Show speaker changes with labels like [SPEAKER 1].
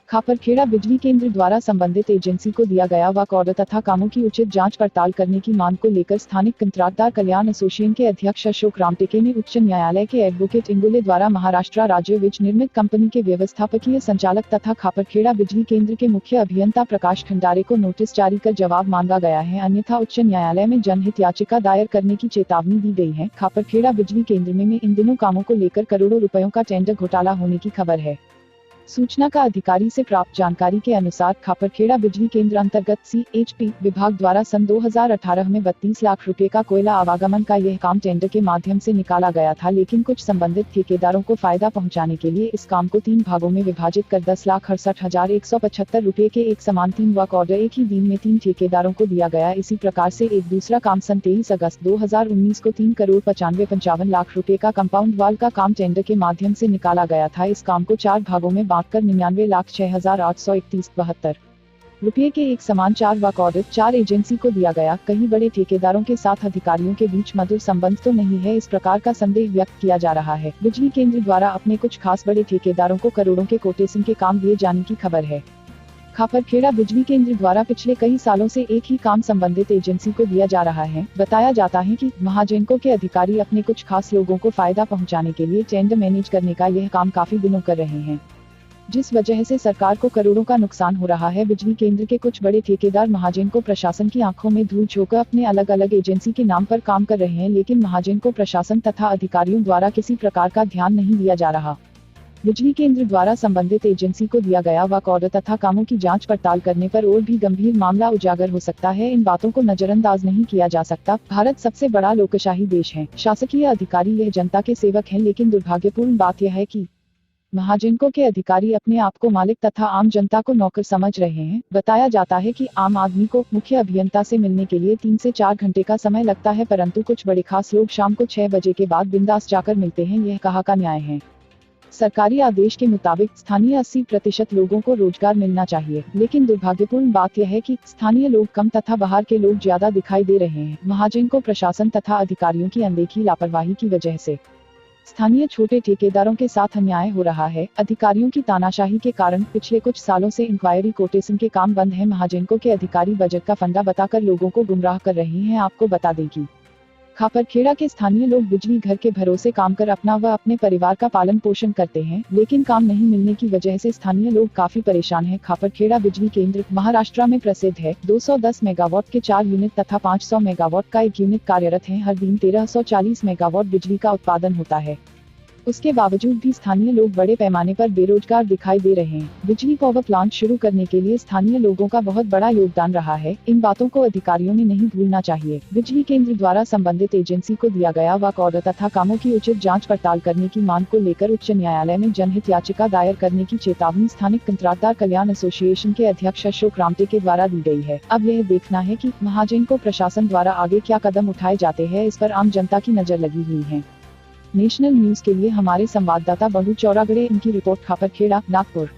[SPEAKER 1] खापरखेड़ा बिजली केंद्र द्वारा संबंधित एजेंसी को दिया गया वर्क ऑर्डर तथा कामों की उचित जांच पड़ताल करने की मांग को लेकर स्थानिक कंत्राटदार कल्याण एसोसिएशन के अध्यक्ष अशोक रामटेके ने उच्च न्यायालय के एडवोकेट इंगुले द्वारा महाराष्ट्र राज्य विज निर्मित कंपनी के व्यवस्थापकीय संचालक तथा खापरखेड़ा बिजली केंद्र के मुख्य अभियंता प्रकाश खंडारे को नोटिस जारी कर जवाब मांगा गया है, अन्यथा उच्च न्यायालय में जनहित याचिका दायर करने की चेतावनी दी गई है। खापरखेड़ा बिजली केंद्र में इन दिनों कामों को लेकर करोड़ों रुपयों का टेंडर घोटाला होने की खबर है। सूचना का अधिकारी से प्राप्त जानकारी के अनुसार खापरखेड़ा बिजली केंद्र अंतर्गत CHP विभाग द्वारा सन 2018 में 32 लाख रुपए का कोयला आवागमन का यह काम टेंडर के माध्यम से निकाला गया था, लेकिन कुछ संबंधित ठेकेदारों को फायदा पहुंचाने के लिए इस काम को 3 भागों में विभाजित कर 10,68,175 रुपए के एक समान 3 वर्क ऑर्डर एक ही दिन में 3 ठेकेदारों को दिया गया। इसी प्रकार से एक दूसरा काम सन 23 अगस्त 2019 को 3,95,55 लाख रुपए का कंपाउंड वाल का काम टेंडर के माध्यम से निकाला गया था। इस काम को 4 भागों में बांटकर 99,06,831.72 रुपये के एक समान 4 वर्क ऑर्डर 4 एजेंसी को दिया गया। कहीं बड़े ठेकेदारों के साथ अधिकारियों के बीच मधुर संबंध तो नहीं है, इस प्रकार का संदेह व्यक्त किया जा रहा है। बिजली केंद्र द्वारा अपने कुछ खास बड़े ठेकेदारों को करोड़ों के कोटेशन के काम दिए जाने की खबर है। खापरखेड़ा बिजली केंद्र द्वारा पिछले कई सालों से एक ही काम संबंधित एजेंसी को दिया जा रहा है। बताया जाता है कि महाजनको के अधिकारी अपने कुछ खास लोगों को फायदा पहुंचाने के लिए टेंडर मैनेज करने का यह काम काफी दिनों कर रहे हैं, जिस वजह से सरकार को करोड़ों का नुकसान हो रहा है। बिजली केंद्र के कुछ बड़े ठेकेदार महाजन को प्रशासन की आंखों में धूल झोंककर अपने अलग अलग एजेंसी के नाम पर काम कर रहे हैं, लेकिन महाजन को प्रशासन तथा अधिकारियों द्वारा किसी प्रकार का ध्यान नहीं दिया जा रहा। बिजली केंद्र द्वारा संबंधित एजेंसी को दिया गया वर्क ऑर्डर तथा कामों की जांच पड़ताल करने पर और भी गंभीर मामला उजागर हो सकता है। इन बातों को नजरअंदाज नहीं किया जा सकता। भारत सबसे बड़ा लोकशाही देश है। शासकीय अधिकारी यह जनता के सेवक हैं, लेकिन दुर्भाग्यपूर्ण बात यह है कि महाजनों के अधिकारी अपने आप को मालिक तथा आम जनता को नौकर समझ रहे हैं। बताया जाता है कि आम आदमी को मुख्य अभियंता से मिलने के लिए 3 से 4 घंटे का समय लगता है, परंतु कुछ बड़े खास लोग शाम को 6 बजे के बाद बिंदास जाकर मिलते हैं। यह कहाँ का न्याय है? सरकारी आदेश के मुताबिक स्थानीय 80% लोगों को रोजगार मिलना चाहिए, लेकिन दुर्भाग्यपूर्ण बात यह है कि स्थानीय लोग कम तथा बाहर के लोग ज्यादा दिखाई दे रहे हैं। महाजन को प्रशासन तथा अधिकारियों की अनदेखी लापरवाही की वजह से स्थानीय छोटे ठेकेदारों के साथ अन्याय हो रहा है। अधिकारियों की तानाशाही के कारण पिछले कुछ सालों से इंक्वायरी कोटेशन के काम बंद है। महाजनों के अधिकारी बजट का फंडा बताकर लोगों को गुमराह कर रहे हैं। आपको बता दें कि खापरखेड़ा के स्थानीय लोग बिजली घर के भरोसे काम कर अपना व अपने परिवार का पालन पोषण करते हैं, लेकिन काम नहीं मिलने की वजह से स्थानीय लोग काफी परेशान हैं। खापरखेड़ा बिजली केंद्र महाराष्ट्र में प्रसिद्ध है। 210 मेगावाट के 4 यूनिट तथा 500 मेगावाट का एक यूनिट कार्यरत है। हर दिन 1340 मेगावाट बिजली का उत्पादन होता है। उसके बावजूद भी स्थानीय लोग बड़े पैमाने पर बेरोजगार दिखाई दे रहे हैं। बिजली पावर प्लांट शुरू करने के लिए स्थानीय लोगों का बहुत बड़ा योगदान रहा है। इन बातों को अधिकारियों ने नहीं भूलना चाहिए। बिजली केंद्र द्वारा संबंधित एजेंसी को दिया गया वर्क ऑर्डर तथा कामों की उचित जांच पड़ताल करने की मांग को लेकर उच्च न्यायालय में जनहित याचिका दायर करने की चेतावनी स्थानिक कंत्राटदार कल्याण एसोसिएशन के अध्यक्ष अशोक रामटेके द्वारा दी गई है। अब यह देखना है कि महाजन को प्रशासन द्वारा आगे क्या कदम उठाए जाते हैं, इस पर आम जनता की नजर लगी हुई है। नेशनल न्यूज के लिए हमारे संवाददाता बड़ू चौरागड़े, इनकी रिपोर्ट। खापरखेड़ा, नागपुर।